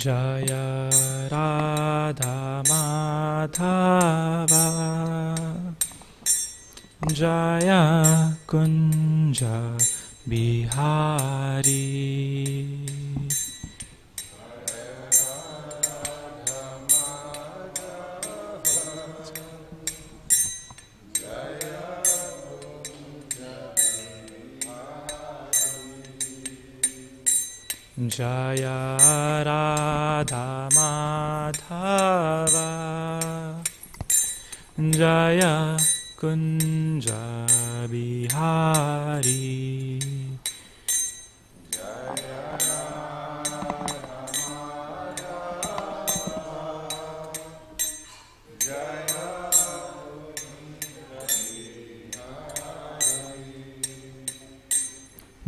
Jaya Radha Madhava Jaya Kunja Bihari Jaya Radha Madhava Jaya Kunja Bihari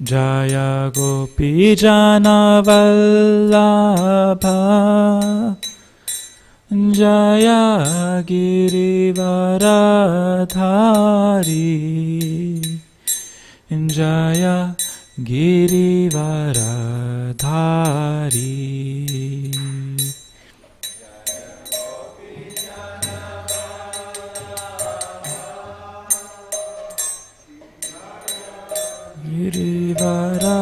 Jaya Gopi Jana Vallabha Jaya Girivaradhari Jaya Girivaradhari Girivara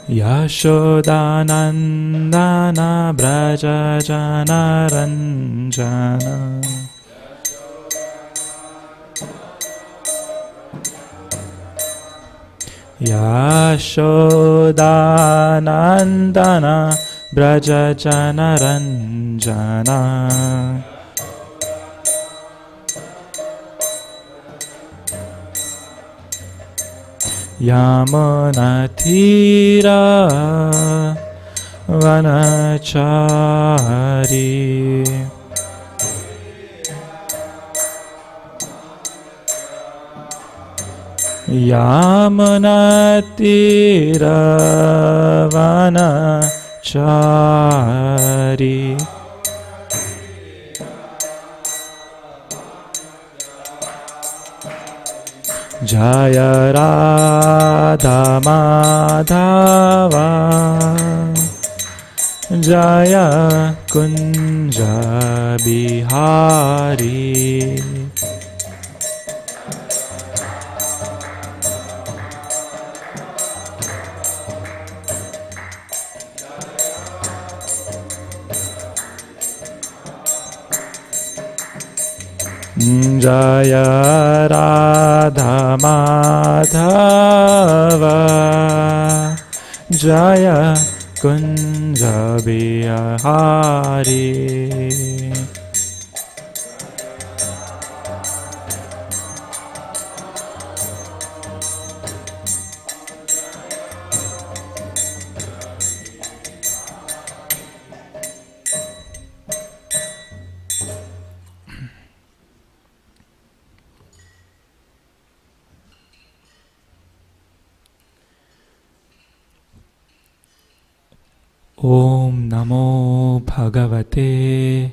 Yashodanandana Braja Janaranjana Yashodanandana Braja Janaranjana Yamunatira Vanachari Yamunatira Vanachari Jaya Radha Madhava Jaya Kunja Bihari Jaya Radha Madhava Jaya Kunja Bihari Om Namo Bhagavate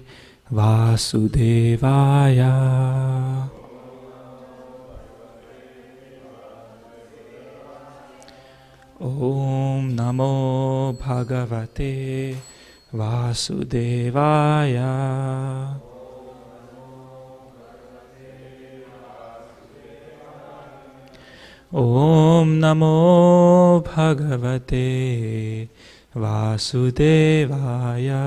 Vasudevaya Om Namo Bhagavate Vasudevaya Om Namo Bhagavate Vasudevaya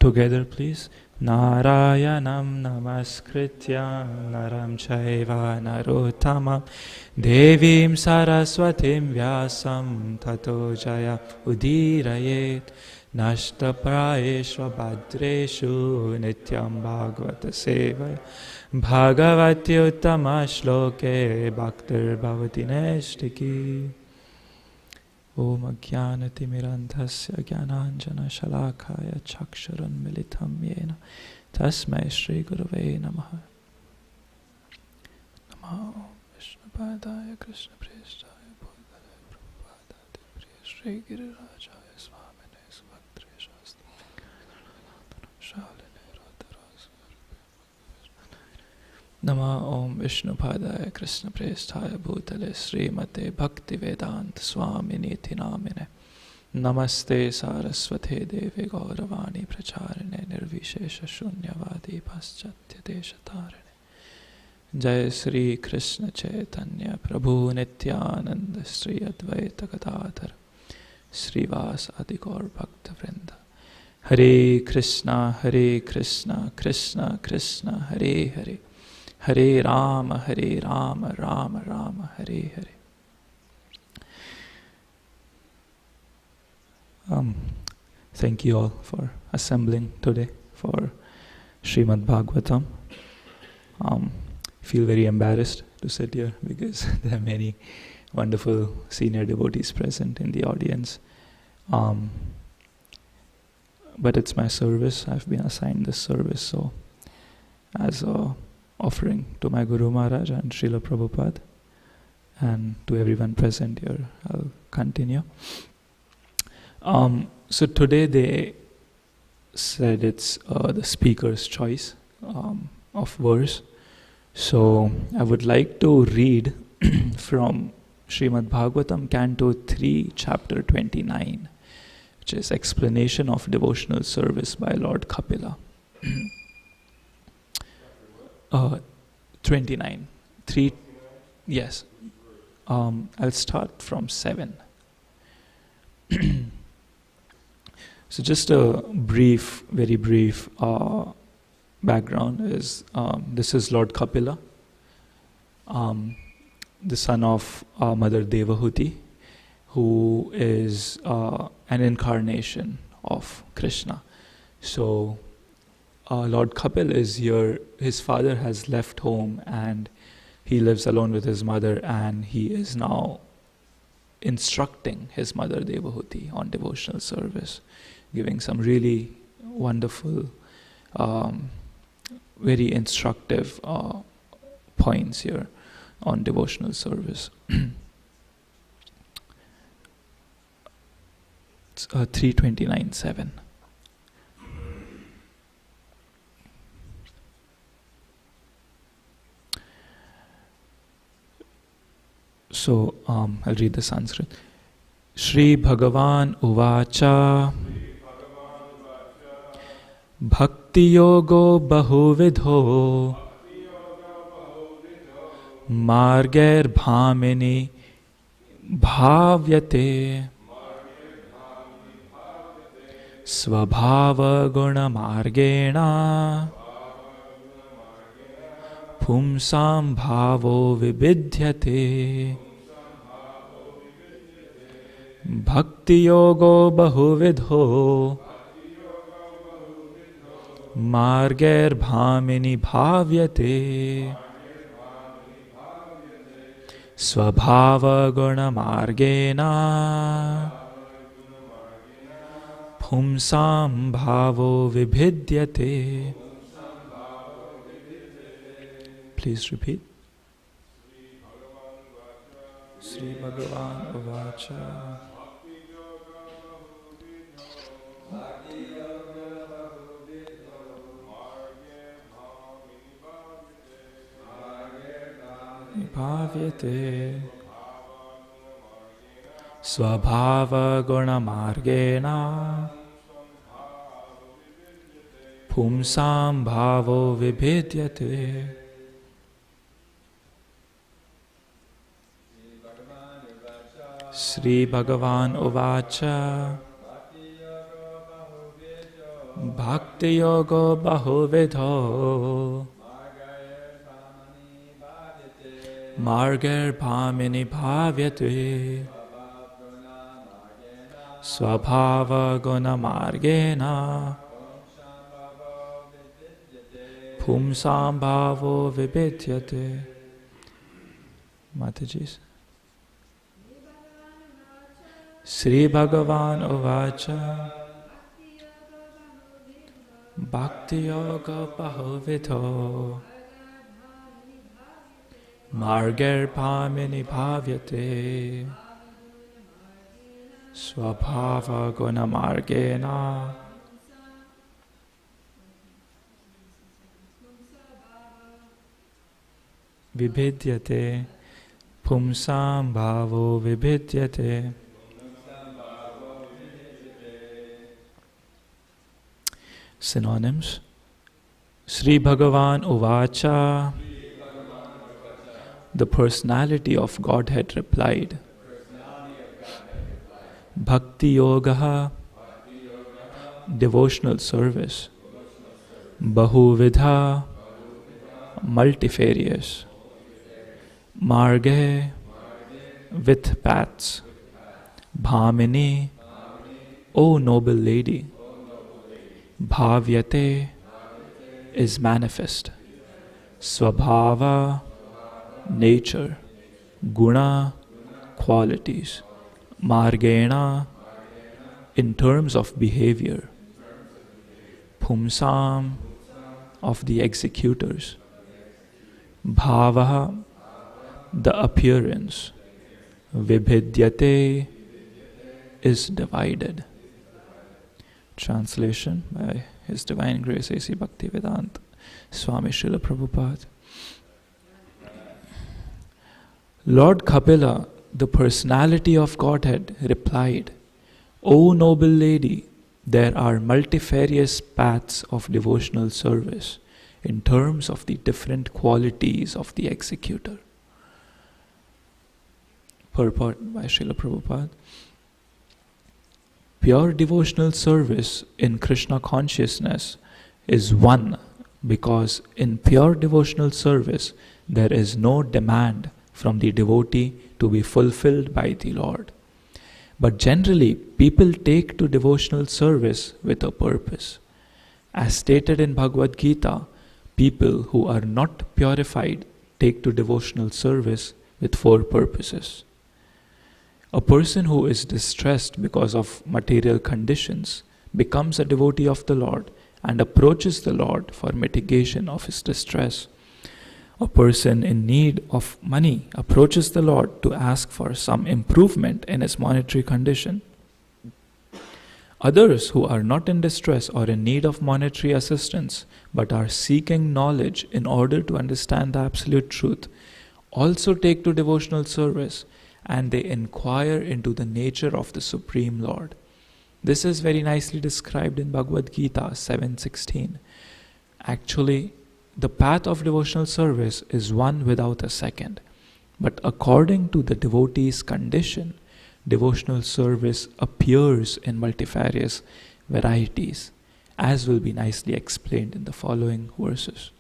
Together please Narayanam Namaskritya Naram Chaiva Narottamam Devim Saraswatim Vyasam Tato Jaya Udirayet Nashtaprayeshva Bhadreshu Nityam Bhagavata Sevaya Bhagavati Uttama Shloke Bhaktir Bhavati Neshtiki Om Ajnanati Mirantasya Jnananjana Shalakaya Chaksharan Militam Yena Tasmai Shri Gurave Namaha Namo Vishnu Padaya Krishna Prestaya Bhagavate Prabhupada Shri Girirajaya Nama Om Vishnupadaya Krishna Prestaya Bhutale Srimate Bhaktivedanta Swaminiti Namine Namaste Saraswate Devi Gauravani Pracharine Nirvishesha Shunyavadi Paschatya Deshatarine Jai Sri Krishna Chaitanya Prabhu Nityananda Sri Advaita Gadadhar Srivas Adigaur Bhakta Vrinda Hare Krishna Krishna Krishna Hare Hare Hare Rama Rama Rama Hare Hare. Thank you all for assembling today for Srimad Bhagavatam. Feel very embarrassed to sit here because there are many wonderful senior devotees present in the audience. But it's my service. I've been assigned this service, so as a offering to my Guru Maharaj and Srila Prabhupada and to everyone present here, I'll continue. So today they said it's the speaker's choice of verse. So I would like to read from Srimad Bhagavatam, Canto 3, Chapter 29, which is Explanation of Devotional Service by Lord Kapila. 29. 3. Yes. I'll start from 7. So just a brief, very brief background is this is Lord Kapila, the son of Mother Devahuti, who is an incarnation of Krishna. So Lord Kapil is here. His father has left home and he lives alone with his mother, and he is now instructing his mother Devahuti on devotional service, giving some really wonderful, very instructive points here on devotional service. It's 329.7. So I'll read the Sanskrit. Shri Bhagavan Uvacha Bhakti Yogo Bahuvidho Marger Bhamini Bhavyate Svabhava Guna Margena Pumsam Bhavo Vibidhyate Bhakti Yogo Bahuvidho Marger Bhamini Bhavyate Svabhava Guna Margena Pumsam Bhavo Vibhidyate. Please repeat. Sri Bhagavan Uvacha Bhavyate Svabhava Guna Margena Pumsam Bhavo Vibhidyate. Sri Bhagavan Uvacha Bhakti Yogo Bahuvidho Marger Bhamini Bhavyate Svabhava Guna Margena Pumsam Bhavo Vibhidyate. Mataji's. Sri Bhagavan Uvacha Bhakti Yoga Bahuvidho Marger Bhamini Bhavyate Swabhava Guna Margena vibhidyate pumsam bhavo vibhidyate. Synonyms. Sri Bhagavan Uvacha. The personality of Godhead replied. Bhakti Yogaha. Devotional service. Bahuvidha. Multifarious. Marge. With paths. Bhamini. O noble lady. Bhavyate. Is manifest. Swabhava. Nature. Guna. Qualities. Margena. In terms of behavior. Pumsam. Of the executors. Bhavaha. The appearance. Vibhidyate. Is divided. Translation by His Divine Grace A.C. Bhaktivedanta Swami Srila Prabhupada. Lord Kapila, the personality of Godhead, replied, O noble lady, there are multifarious paths of devotional service in terms of the different qualities of the executor. Purport by Srila Prabhupada. Pure devotional service in Krishna consciousness is one, because in pure devotional service there is no demand from the devotee to be fulfilled by the Lord. But generally, people take to devotional service with a purpose. As stated in Bhagavad Gita, people who are not purified take to devotional service with 4 purposes. A person who is distressed because of material conditions becomes a devotee of the Lord and approaches the Lord for mitigation of his distress. A person in need of money approaches the Lord to ask for some improvement in his monetary condition. Others who are not in distress or in need of monetary assistance but are seeking knowledge in order to understand the absolute truth also take to devotional service, and they inquire into the nature of the Supreme Lord. This is very nicely described in Bhagavad Gita 7:16. Actually, the path of devotional service is one without a second. But according to the devotee's condition, devotional service appears in multifarious varieties, as will be nicely explained in the following verses.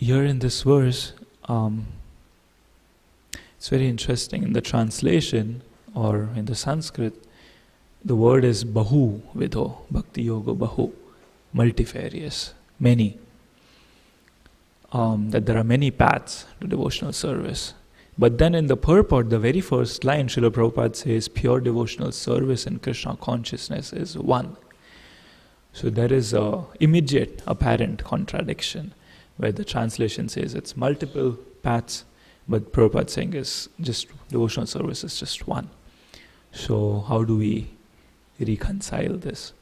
Here in this verse, it's very interesting. In the translation or in the Sanskrit, the word is bahu vidho, bhakti yoga bahu, multifarious, many. That there are many paths to devotional service. But then in the purport, the very first line, Srila Prabhupada says, pure devotional service in Krishna consciousness is one. So there is a immediate apparent contradiction, where the translation says it's multiple paths, but Prabhupada saying is just devotional service is just one. So how do we reconcile this?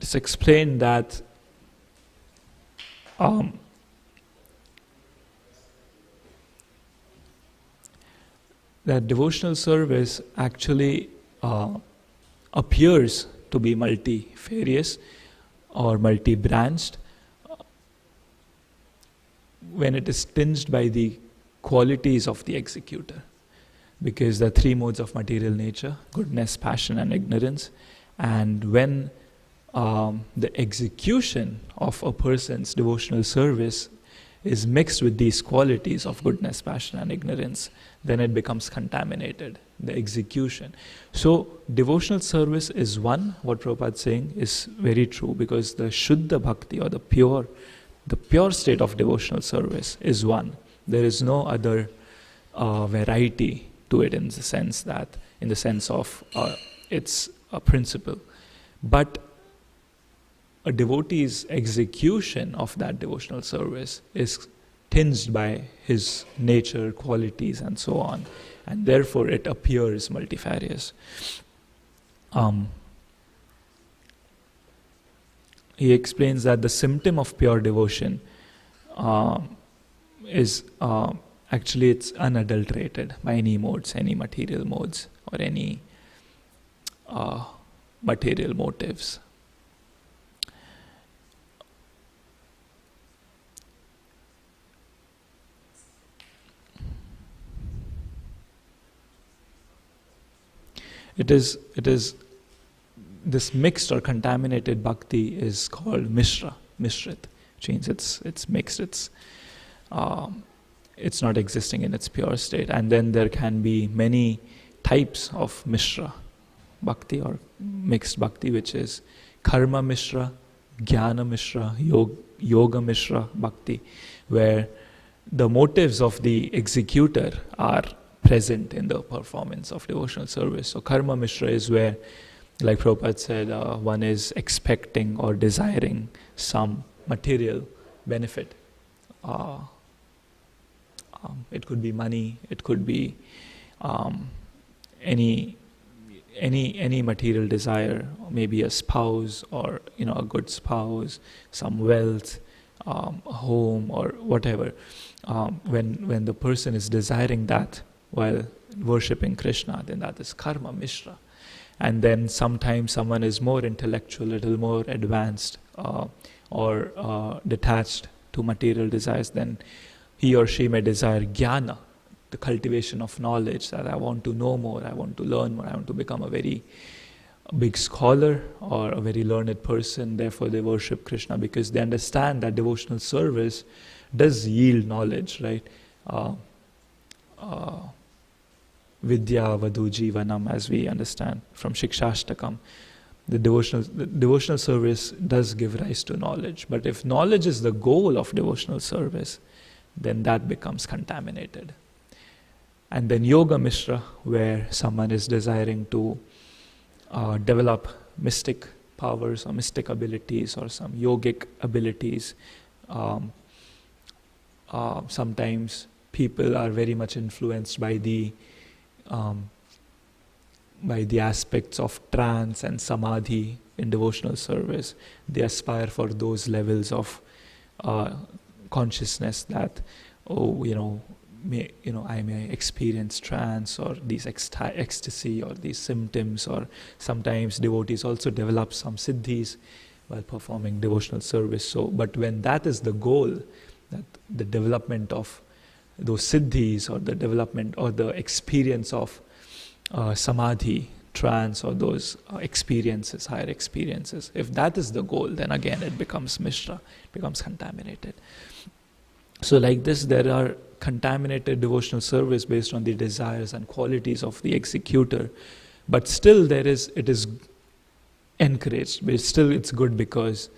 Let's explain that that devotional service actually appears to be multifarious or multi-branched when it is tinged by the qualities of the executor. Because there are 3 modes of material nature: goodness, passion and ignorance. And when the execution of a person's devotional service is mixed with these qualities of goodness, passion and ignorance, then it becomes contaminated, the execution. So devotional service is one. What Prabhupada is saying is very true, because the Shuddha Bhakti, or the pure state of devotional service is one. There is no other variety to it in the sense of it's a principle. But a devotee's execution of that devotional service is tinged by his nature, qualities, and so on, and therefore it appears multifarious. He explains that the symptom of pure devotion is actually it's unadulterated by any modes, any material modes, or any material motives. It is this mixed or contaminated bhakti is called mishrit, which means it's mixed. It's not existing in its pure state. And then there can be many types of mishra bhakti or mixed bhakti, which is karma mishra, jnana mishra, yoga mishra bhakti, where the motives of the executor are present in the performance of devotional service. So karma mishra is where, like Prabhupada said, one is expecting or desiring some material benefit. It could be money, it could be any material desire, maybe a spouse, or a good spouse, some wealth, a home, or whatever. When the person is desiring that while worshipping Krishna, then that is karma mishra. And then sometimes someone is more intellectual, a little more advanced, or detached to material desires, then he or she may desire jnana, the cultivation of knowledge, that I want to know more, I want to learn more, I want to become a very big scholar or a very learned person. Therefore they worship Krishna because they understand that devotional service does yield knowledge, right? Vidya vadu jivanam, as we understand from Shikshashtakam. The devotional service does give rise to knowledge. But if knowledge is the goal of devotional service, then that becomes contaminated. And then yoga mishra, where someone is desiring to develop mystic powers or mystic abilities or some yogic abilities. Sometimes people are very much influenced by the aspects of trance and samadhi in devotional service. They aspire for those levels of consciousness that, I may experience trance or these ecstasy or these symptoms, or sometimes devotees also develop some siddhis while performing devotional service. So, but when that is the goal, that the development of those siddhis or the development or the experience of samadhi, trance, or those experiences, higher experiences, if that is the goal, then again it becomes mishra, it becomes contaminated. So like this, there are contaminated devotional service based on the desires and qualities of the executor, but still it is encouraged, but still it's good because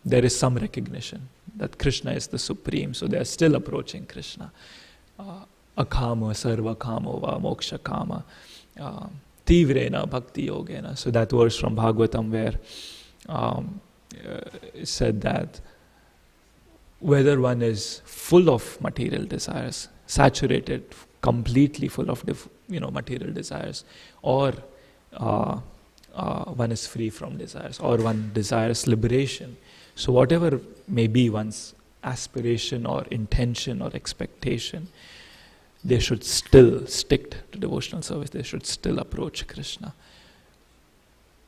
there is some recognition that Krishna is the supreme, so they are still approaching Krishna. Akama sarva kamo va moksha kama tivrena bhakti yogena. So that verse from Bhagavatam where it said that whether one is full of material desires, saturated, completely full of material desires, or one is free from desires, or one desires liberation. So whatever may be one's aspiration or intention or expectation, they should still stick to devotional service. They should still approach Krishna.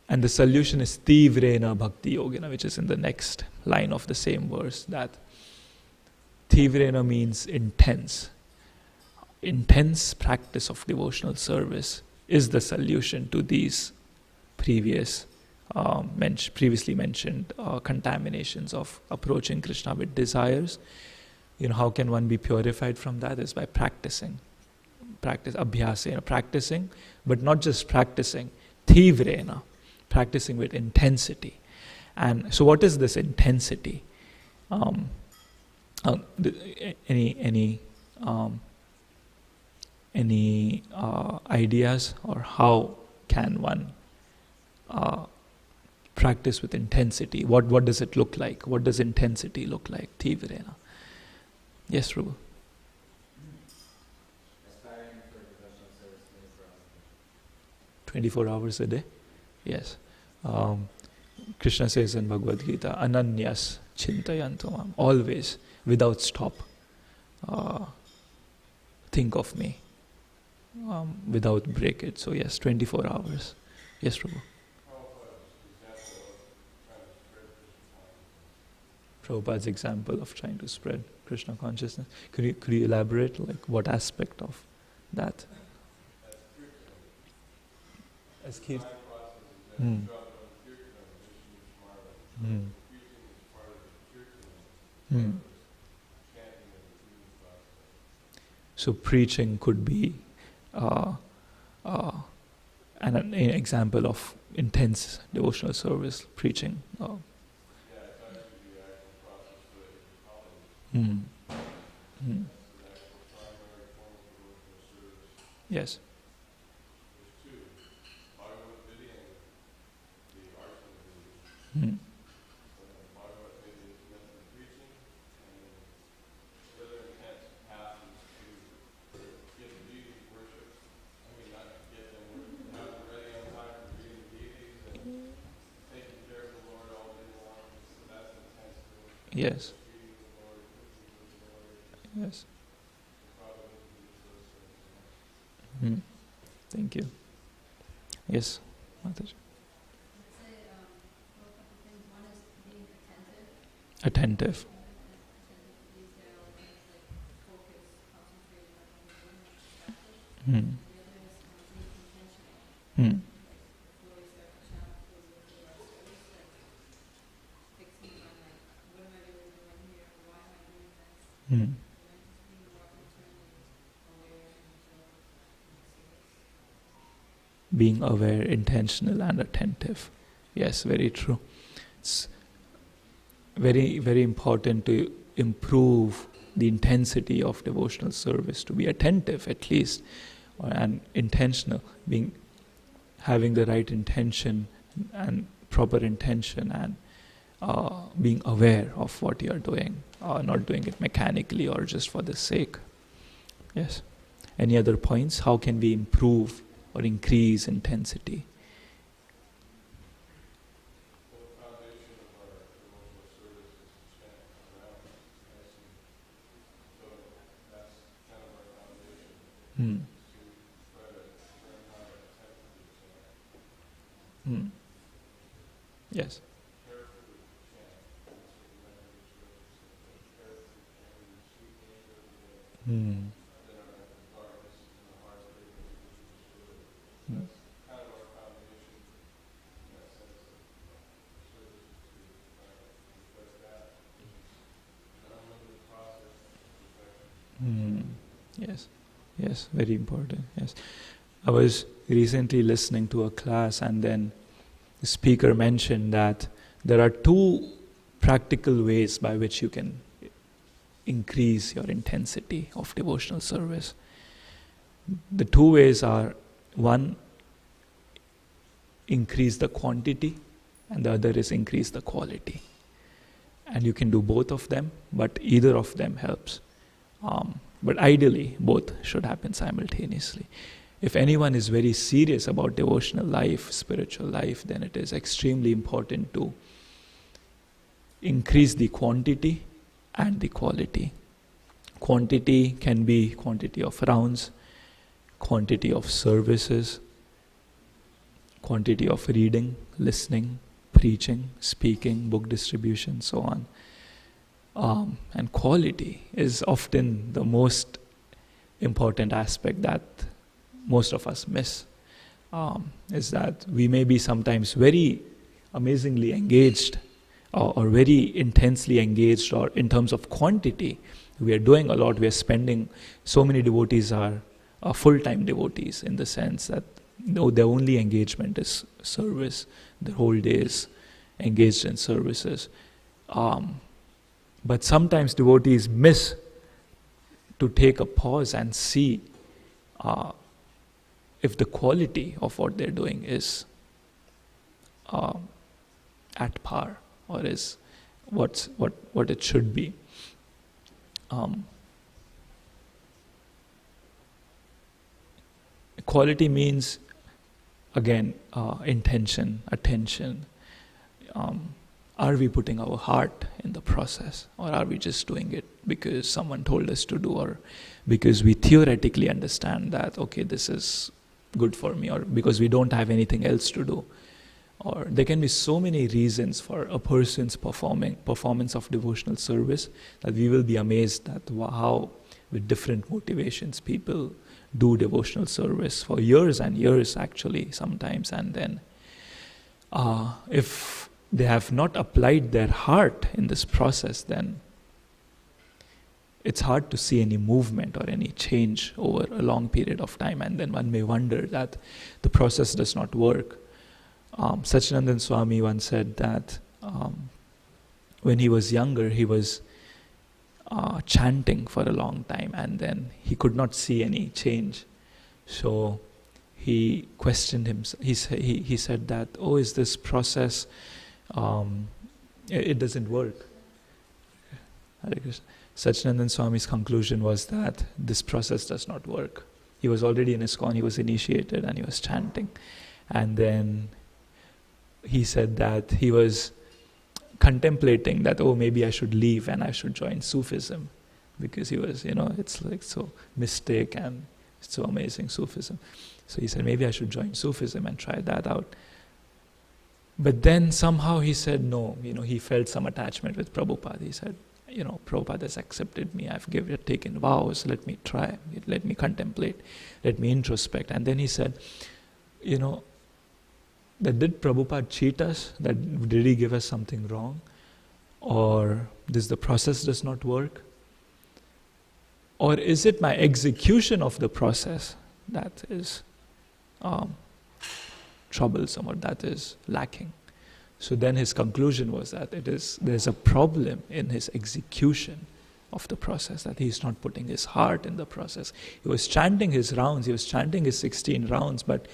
And the solution is Tivrena Bhakti Yogena, which is in the next line of the same verse. That Tivrena means intense. Intense practice of devotional service is the solution to these previously mentioned contaminations of approaching Krishna with desires. How can one be purified from that? Is by practicing. Abhyasa, practicing, but not just practicing, tivrena, practicing with intensity. And so what is this intensity? Any ideas, or how can one practice with intensity? What does it look like? What does intensity look like? Tivrena. Yes, Prabhu. Aspiring for devotional service 24 hours a day? Yes. Um, Krishna says in Bhagavad Gita, Ananyas Chintayantamam, always, without stop, think of me, without breakage. So yes, 24 hours. Yes, Prabhu. Prabhupada's example of trying to spread Krishna consciousness. Could you elaborate, like what aspect of that? As kirtan. Hmm. Hmm. Hmm. So preaching could be uh, an example of intense devotional service. Preaching. Hmm. Hmm. Yes. Hmm. Yes. Yes. Hmm. Thank you. Yes, Mataji. Attentive. Hmm. Hmm. Hmm. Being aware, intentional, and attentive. Yes, very true. It's very, very important to improve the intensity of devotional service, to be attentive at least, and intentional, having the right intention and proper intention, and being aware of what you are doing, not doing it mechanically or just for the sake. Yes. Any other points? How can we improve or increase intensity? Hmm. Hmm. Yes. Hmm. Hmm. Hmm. Yes. Yes. Very important. Yes. I was recently listening to a class, and then the speaker mentioned that there are two practical ways by which you can increase your intensity of devotional service. The two ways are, one, increase the quantity, and the other is increase the quality. And you can do both of them, but either of them helps. But ideally, both should happen simultaneously. If anyone is very serious about devotional life, spiritual life, then it is extremely important to increase the quantity and the quality. Quantity can be quantity of rounds, quantity of services, quantity of reading, listening, preaching, speaking, book distribution, so on. And quality is often the most important aspect that most of us miss. Is that we may be sometimes very amazingly engaged, or very intensely engaged, or in terms of quantity, we are doing a lot, we are spending, so many devotees are full-time devotees, in the sense that their only engagement is service, their whole day is engaged in services. But sometimes devotees miss to take a pause and see if the quality of what they're doing is at par, or is what it should be. quality means, again, intention, attention. Are we putting our heart in the process, or are we just doing it because someone told us to do, or because we theoretically understand that, okay, this is good for me, or because we don't have anything else to do? Or there can be so many reasons for a person's performance of devotional service that we will be amazed at how, with different motivations, people do devotional service for years and years, actually, sometimes. And then if they have not applied their heart in this process, then it's hard to see any movement or any change over a long period of time. And then one may wonder that the process does not work. Satchidanand Swami once said that when he was younger, he was chanting for a long time, and then he could not see any change. So he questioned himself. He said that, oh, is this process, it doesn't work. Hare Krishna. Satchidanand Swami's conclusion was that this process does not work. He was already in ISKCON, he was initiated, and he was chanting. And then he said that he was contemplating that, oh, maybe I should leave and I should join Sufism, because he was, it's like so mystic and it's so amazing, Sufism. So he said, maybe I should join Sufism and try that out. But then somehow he said no. He felt some attachment with Prabhupada. He said, Prabhupada has accepted me. I've taken vows. Let me try. Let me contemplate. Let me introspect. And then he said, that did Prabhupada cheat us? That did he give us something wrong? Or the process does not work? Or is it my execution of the process that is troublesome, or that is lacking? So then his conclusion was that there's a problem in his execution of the process, that he's not putting his heart in the process. He was chanting his rounds, he was chanting his 16 rounds, but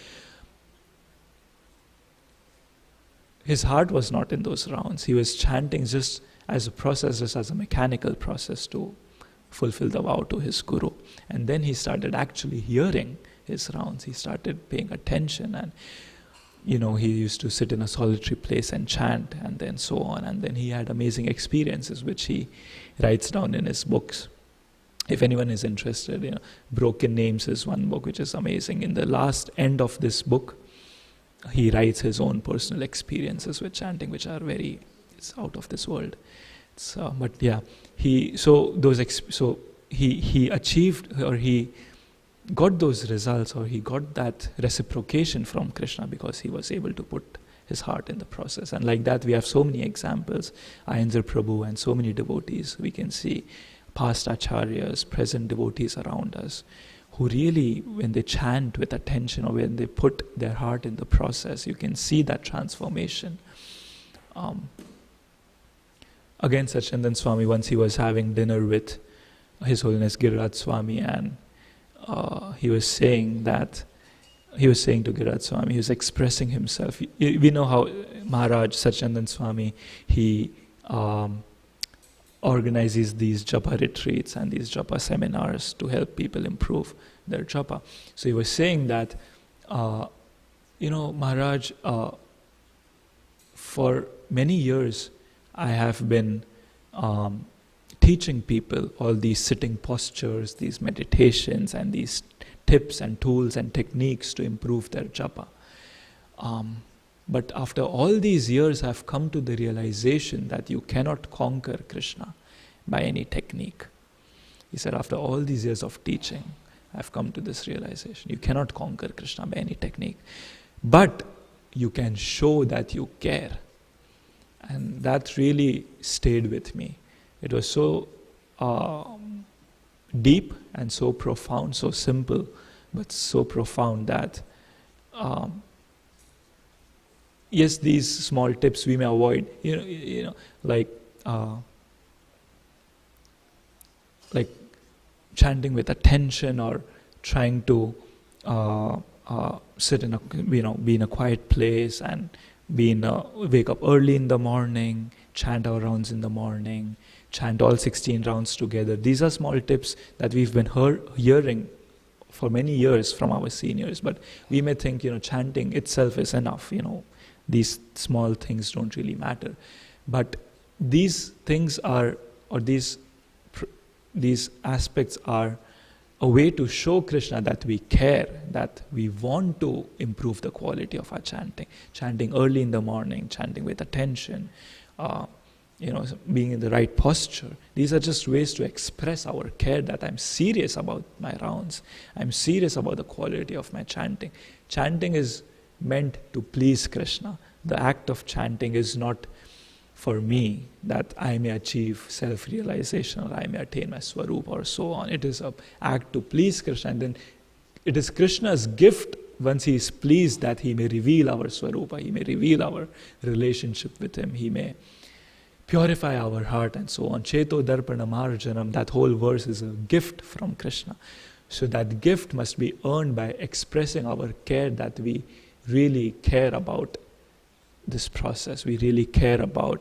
his heart was not in those rounds. He was chanting just as a process, just as a mechanical process to fulfill the vow to his guru. And then he started actually hearing his rounds. He started paying attention, and he used to sit in a solitary place and chant, and then so on. And then he had amazing experiences, which he writes down in his books. If anyone is interested, Broken Names is one book which is amazing. In the last end of this book, he writes his own personal experiences with chanting, which are it's out of this world. But yeah, he achieved, or he got those results, or he got that reciprocation from Krishna because he was able to put his heart in the process. And like that, we have so many examples. Ayendra Prabhu and so many devotees. We can see past acharyas, present devotees around us, who really, when they chant with attention, or when they put their heart in the process, you can see that transformation. Again, Satchidanand Swami, once he was having dinner with His Holiness Giriraj Swami, and he was saying to Giriraj Swami, he was expressing himself. We know how Maharaj Satchidanand Swami, he organizes these japa retreats and these japa seminars to help people improve their japa. So he was saying that, Maharaj, for many years I have been teaching people all these sitting postures, these meditations, and these tips and tools and techniques to improve their japa. But after all these years, I've come to the realization that you cannot conquer Krishna by any technique. He said, after all these years of teaching, I've come to this realization. You cannot conquer Krishna by any technique. But you can show that you care. And that really stayed with me. It was so deep and so profound, so simple, but so profound that yes, these small tips we may avoid. Like chanting with attention, or trying to sit in be in a quiet place, and wake up early in the morning, chant our rounds in the morning, chant all 16 rounds together. These are small tips that we've been hearing for many years from our seniors, but we may think, chanting itself is enough, these small things don't really matter. But these things are, or these aspects are a way to show Krishna that we care, that we want to improve the quality of our chanting. Chanting early in the morning, chanting with attention, being in the right posture. These are just ways to express our care that I'm serious about my rounds. I'm serious about the quality of my chanting. Chanting is meant to please Krishna. The act of chanting is not for me, that I may achieve self-realization or I may attain my swarup or so on. It is an act to please Krishna, and then it is Krishna's gift once he is pleased that he may reveal our swarupa, he may reveal our relationship with him, he may purify our heart and so on. Cheto darpana marjanam, that whole verse is a gift from Krishna. So that gift must be earned by expressing our care, that we really care about this process, we really care about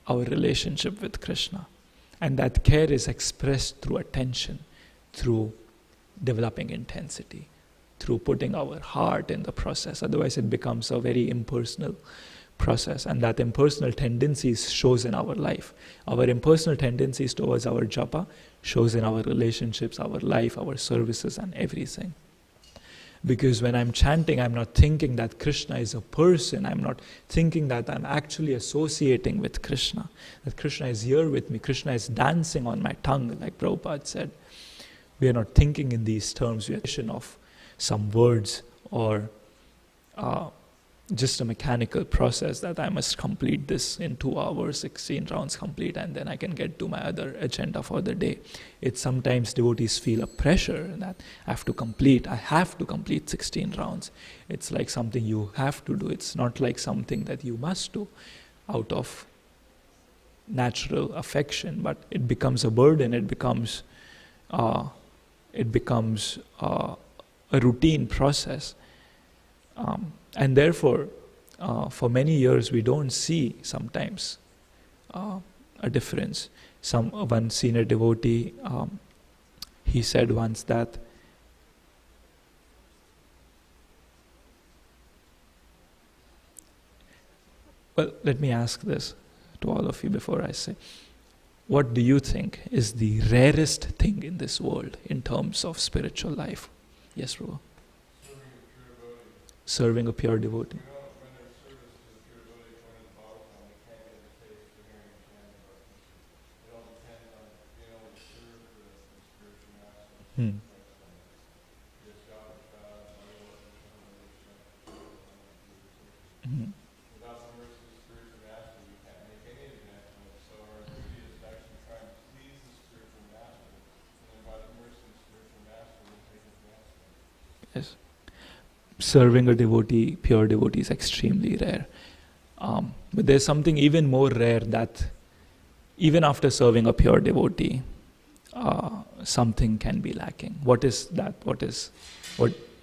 our relationship with Krishna. And that care is expressed through attention, through developing intensity, through putting our heart in the process. Otherwise it becomes a very impersonal process, and that impersonal tendencies shows in our life. Our impersonal tendencies towards our japa shows in our relationships, our life, our services and everything. Because when I'm chanting, I'm not thinking that Krishna is a person. I'm not thinking that I'm actually associating with Krishna, that Krishna is here with me. Krishna is dancing on my tongue, like Prabhupada said. We are not thinking in these terms. We are thinking of some words or just a mechanical process that I must complete this in 2 hours, 16 rounds complete, and then I can get to my other agenda for the day. It's sometimes devotees feel a pressure that I have to complete 16 rounds. It's like something you have to do. It's not like something that you must do out of natural affection, but it becomes a burden. It becomes a routine process. And therefore, for many years, we don't see sometimes a difference. One senior devotee, he said once that well, let me ask this to all of you before I say, what do you think is the rarest thing in this world in terms of spiritual life? Yes, Prabhu. Serving a pure devotee. When there's service to the pure devotee, when it's bhakti, we can't get a taste for hearing and chanting about Krishna. It all depends on being able to serve the spiritual master. Without the mercy of the spiritual master, we can't make any advancement. So our duty is to actually try and please the spiritual master. And then by the mercy of the spiritual master, we'll take advancement. Yes. Serving a devotee, pure devotee, is extremely rare. But there's something even more rare, that even after serving a pure devotee, something can be lacking. What is that?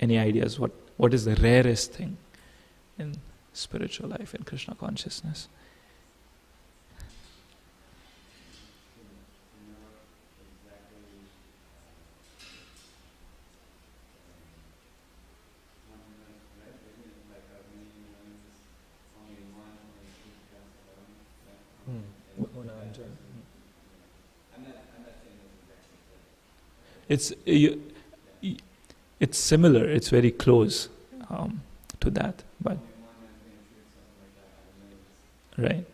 Any ideas? What is the rarest thing in spiritual life, in Krishna consciousness? It's similar. It's very close to that, but right.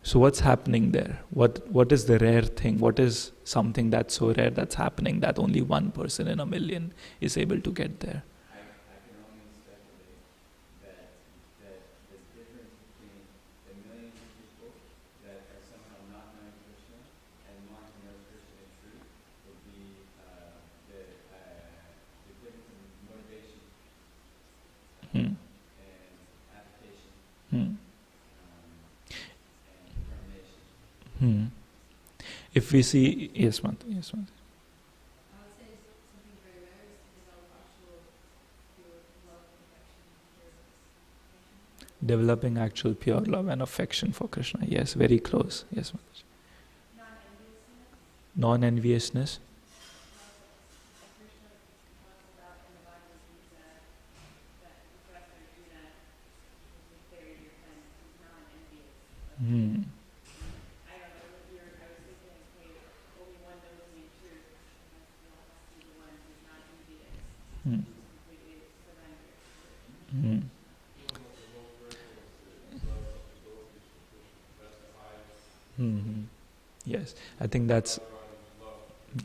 So what's happening there? What is the rare thing? What is something that's so rare that's happening that only one person in a million is able to get there? I can only speculate that the difference between the millions of people that are somehow not knowing Krishna and want to know Krishna in truth would be the difference in motivation and application and determination. If we see, yes, Mant. I would say something very rare is to develop actual pure love and affection. Developing actual pure love and affection for Krishna. Yes, very close. Yes, Mataji. Non-enviousness. Non-enviousness. Hmm. Yes, I think that's,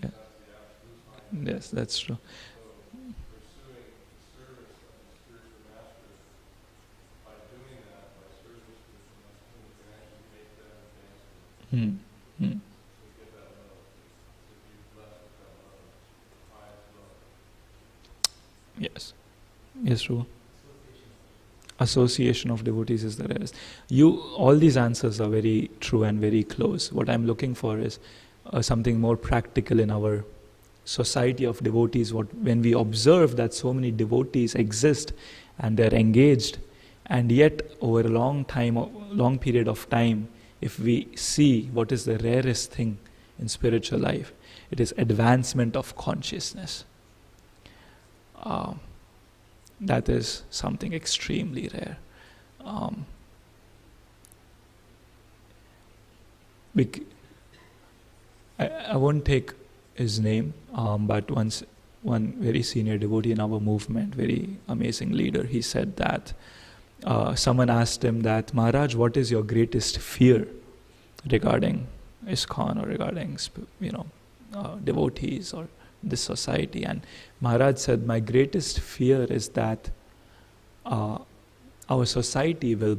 yeah, yes, that's true. Hmm. Hmm. Yes, yes, true. Association of devotees is the rarest. All these answers are very true and very close. What I'm looking for is something more practical in our society of devotees. When we observe that so many devotees exist and they're engaged, and yet over a long period of time, if we see what is the rarest thing in spiritual life, it is advancement of consciousness. Uh, that is something extremely rare. Um, I won't take his name, but once one very senior devotee in our movement, very amazing leader, he said that someone asked him that, Maharaj, what is your greatest fear regarding ISKCON or regarding devotees or this society? And Maharaj said, my greatest fear is that our society will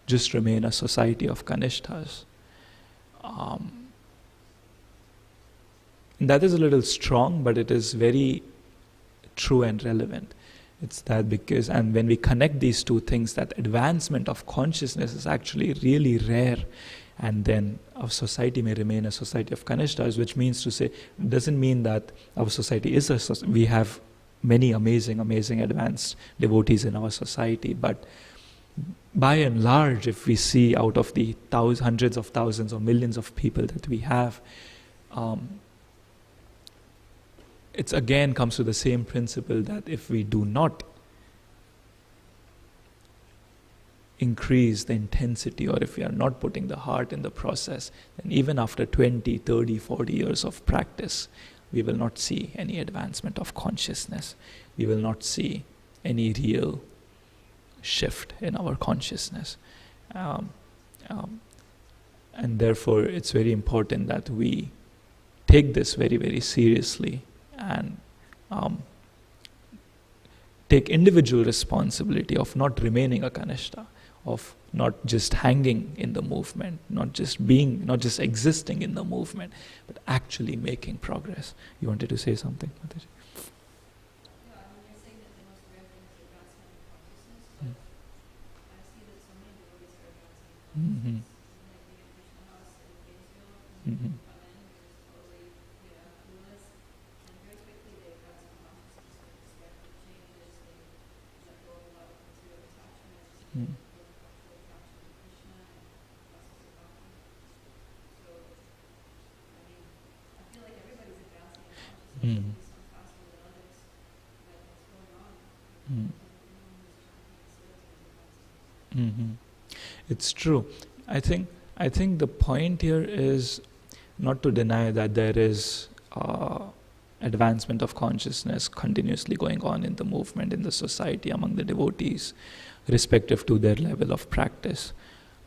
just remain a society of Kanishthas. That is a little strong, but it is very true and relevant. It's that because, and when we connect these two things, that advancement of consciousness is actually really rare, and then our society may remain a society of Kanishthas, which means to say, doesn't mean that our society is we have many amazing advanced devotees in our society, but by and large, if we see out of the hundreds of thousands or millions of people that we have, it's again comes to the same principle that if we do not increase the intensity, or if we are not putting the heart in the process, then even after 20, 30, 40 years of practice, we will not see any advancement of consciousness. We will not see any real shift in our consciousness. And therefore, it's very important that we take this very, very seriously and take individual responsibility of not remaining a Kanishta, of not just hanging in the movement, not just existing in the movement, but actually making progress. You wanted to say something, Mataji? Yeah, I mean, you're saying that the most rare thing is advancement of consciousness, but I see that so many devotees are advancing Mm-hmm. consciousness. Like we get Krishna House in Gainesville, Mm-hmm. come in, they're just totally, clueless, and very quickly they advance in consciousness, their perspective changes, they let go of a lot of material attachments, they Mm-hmm. build actual attraction to Krishna and process of bhakti. So, I mean, I feel like everybody's advancing in consciousness, Mm-hmm. maybe some faster than others, but what's going on? Mm-hmm. Everyone who's chanting the sutras is advancing. Mm-hmm. It's true. I think the point here is not to deny that there is advancement of consciousness continuously going on in the movement, in the society, among the devotees, respective to their level of practice.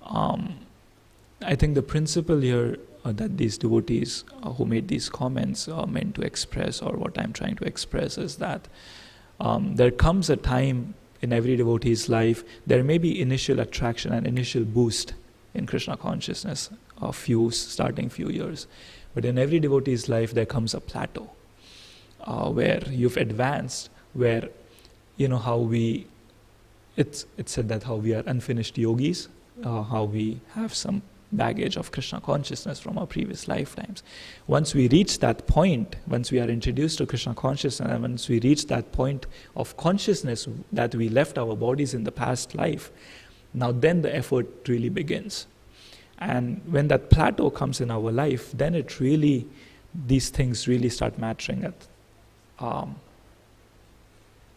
I think the principle here that these devotees who made these comments are meant to express, or what I'm trying to express, is that there comes a time in every devotee's life, there may be initial attraction and initial boost in Krishna consciousness, starting few years. But in every devotee's life, there comes a plateau where you've advanced, where, it's said that how we are unfinished yogis, how we have some baggage of Krishna consciousness from our previous lifetimes. Once we reach that point, once we are introduced to Krishna consciousness, and once we reach that point of consciousness that we left our bodies in the past life, now then the effort really begins. And when that plateau comes in our life, then these things really start mattering at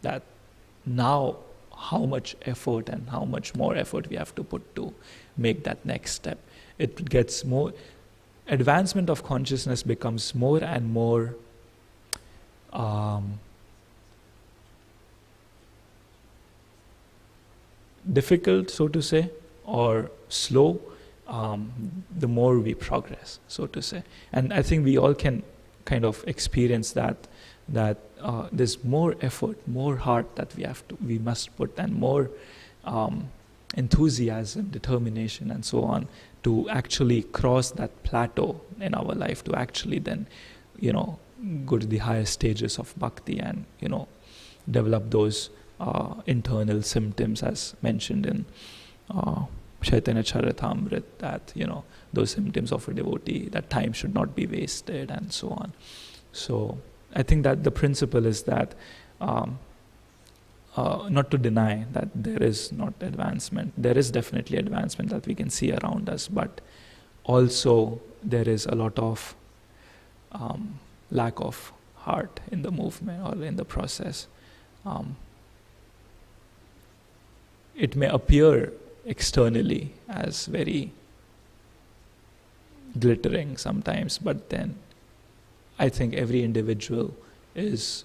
that now how much effort and how much more effort we have to put to make that next step. It gets more, advancement of consciousness becomes more and more difficult, so to say, or slow, the more we progress, so to say. And I think we all can kind of experience that there's more effort, more heart that we must put, and more enthusiasm, determination, and so on, to actually cross that plateau in our life, to actually then, go to the higher stages of bhakti and, develop those internal symptoms as mentioned in Chaitanya Charitamrita, that, those symptoms of a devotee, that time should not be wasted, and so on. So I think that the principle is that not to deny that there is not advancement. There is definitely advancement that we can see around us, but also there is a lot of lack of heart in the movement or in the process. It may appear externally as very glittering sometimes, but then I think every individual is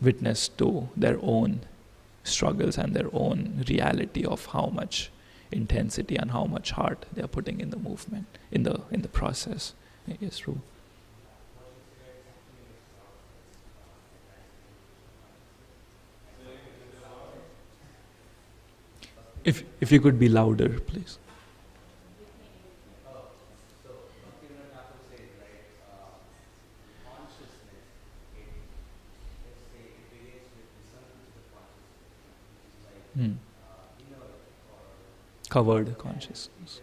witness to their own struggles and their own reality of how much intensity and how much heart they are putting in the movement, in the process. Yes, true. If you could be louder, please. Hmm. Covered consciousness.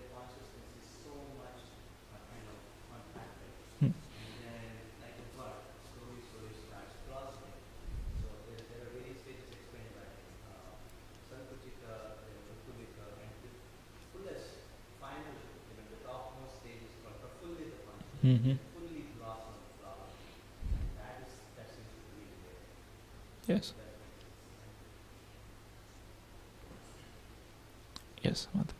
Hmm. Mm-hmm. Yes. Yes, Mother.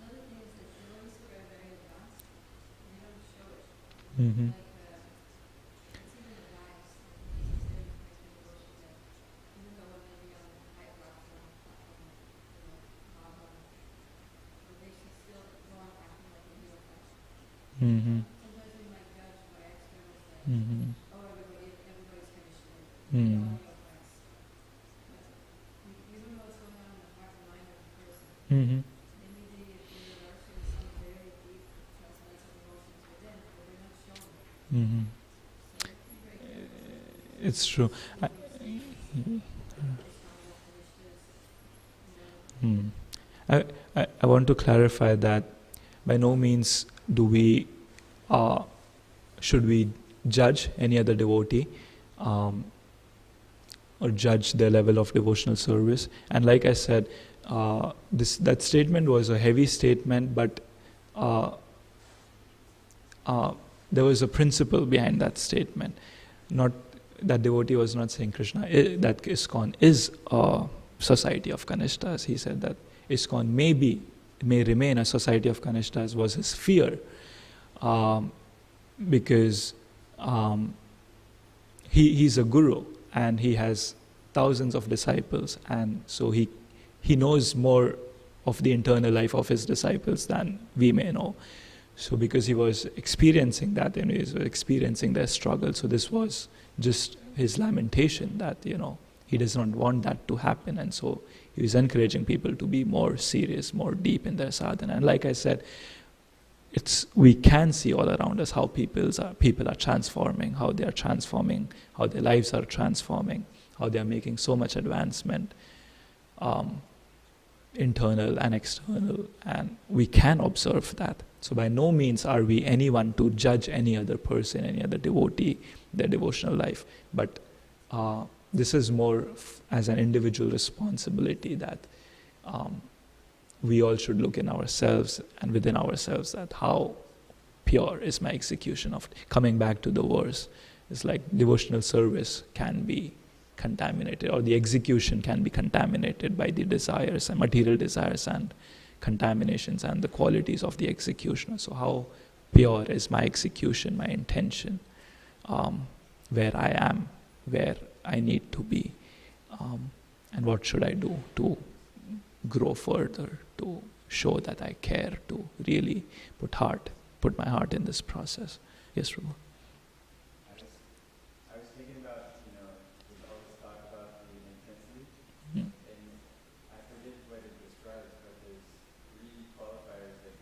Another thing is that those who are very advanced, they don't show it. Mm-hmm. It's even advised, like in devotion, that even though one may be on a high platform, Baba, but they should still go on acting like a hero fashion. Mm-hmm. Sometimes we might judge by externals like, Mm-hmm. oh, everybody's finished it. Mm. All your friends. But you don't know what's going on in the heart and mind of the person. Mm-hmm. Maybe they are actually some very deep transcendental emotions within, but they're not shown. Mm-hmm. So it's very careful. It's true. Hmm. I want to clarify that by no means should we judge any other devotee or judge their level of devotional service. And like I said, that statement was a heavy statement, but there was a principle behind that statement. Not that devotee was not saying Krishna, that ISKCON is a society of Kanishtas. He said that ISKCON may remain a society of Kanishtas was his fear, because he's a guru and he has thousands of disciples, and so he knows more of the internal life of his disciples than we may know. So because he was experiencing that and he was experiencing their struggle, so this was just his lamentation that, he does not want that to happen, and so he was encouraging people to be more serious, more deep in their sadhana. And like I said, we can see all around us how people are transforming, how they are transforming, how their lives are transforming, how they are making so much advancement, internal and external, and we can observe that. So by no means are we anyone to judge any other person, any other devotee, their devotional life, but this is more as an individual responsibility that we all should look in ourselves and within ourselves, that how pure is my execution of coming back to the verse. It's like devotional service can be contaminated, or the execution can be contaminated by the desires and material desires and contaminations and the qualities of the executioner. So how pure is my execution, my intention, where I am, where I need to be. and what should I do to grow further, to show that I care, to really put my heart in this process. Yes, Prabhu. I was thinking about, there's all this talk about the intensity, Mm. and I forget what it describes, but there's three qualifiers that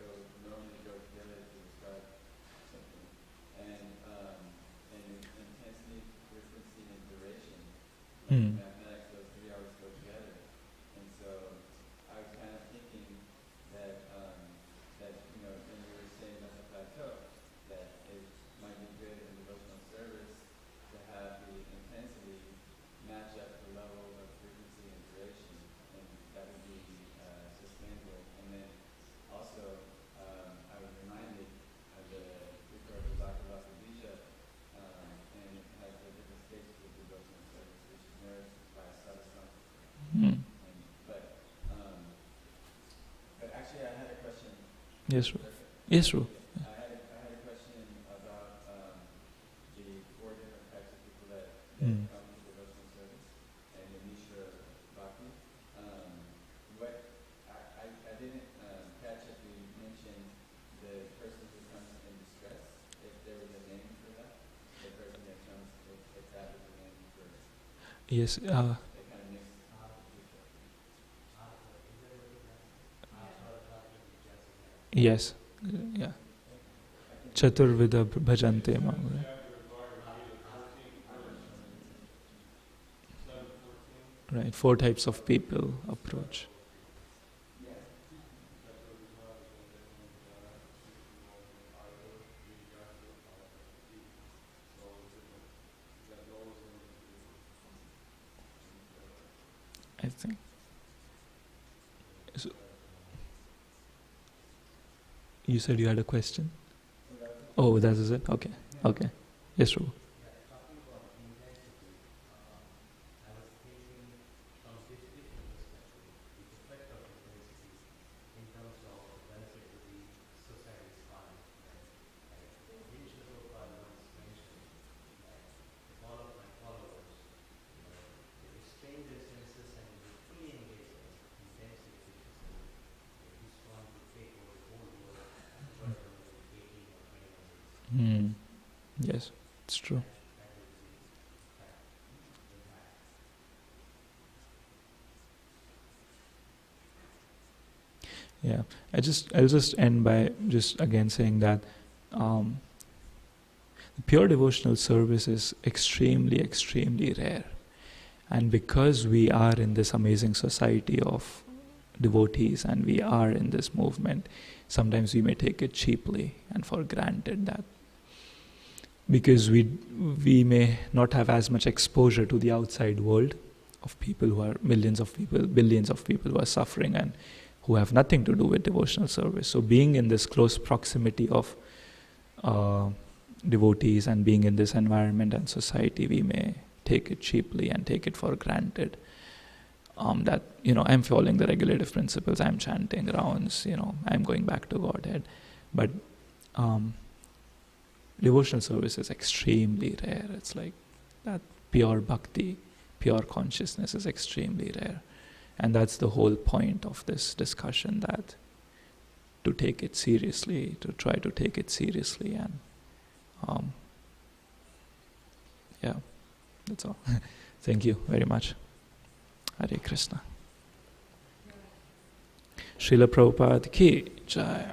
normally go together to describe something. And intensity, frequency, and duration. Like in Mm. mathematics, those three always go together. And so I was kind of thinking that, when you were saying about the plateau, that it might be good in devotional service to have the intensity match up the level of frequency and duration, and that would be sustainable. And then also, I was reminded of the Vikar Vizaka Bija, and it has the different stages of devotional service, which is nourished by sadhana. Mm. But actually, I had a question. Yes, Prabhu. Yes, Prabhu. I had a question about the four different types of people that Mm. come to devotional service and the Mishra Bhakti. I didn't catch if you mentioned the person who comes in distress, if there was a name for that. The person that comes, if that was a name for it. Yes. They kind of mix. Yes. Yeah. Chaturvida bhajante mam. Right. 4 types of people approach. I think. So, you said you had a question? Oh, that is it? Okay. Okay. Yes, Prabhu. Hmm. Yes, it's true. Yeah, I'll just end by just again saying that um, pure devotional service is extremely, extremely rare, and because we are in this amazing society of devotees and we are in this movement, sometimes we may take it cheaply and for granted that because we may not have as much exposure to the outside world of people who are millions of people, billions of people who are suffering and who have nothing to do with devotional service. So being in this close proximity of devotees and being in this environment and society, we may take it cheaply and take it for granted. That, I'm following the regulative principles, I'm chanting rounds, I'm going back to Godhead. But devotional service is extremely rare. It's like that pure bhakti, pure consciousness is extremely rare. And that's the whole point of this discussion, that to take it seriously, to try to take it seriously, and yeah, that's all. Thank you very much. Hare Krishna. Srila Prabhupada ki jai.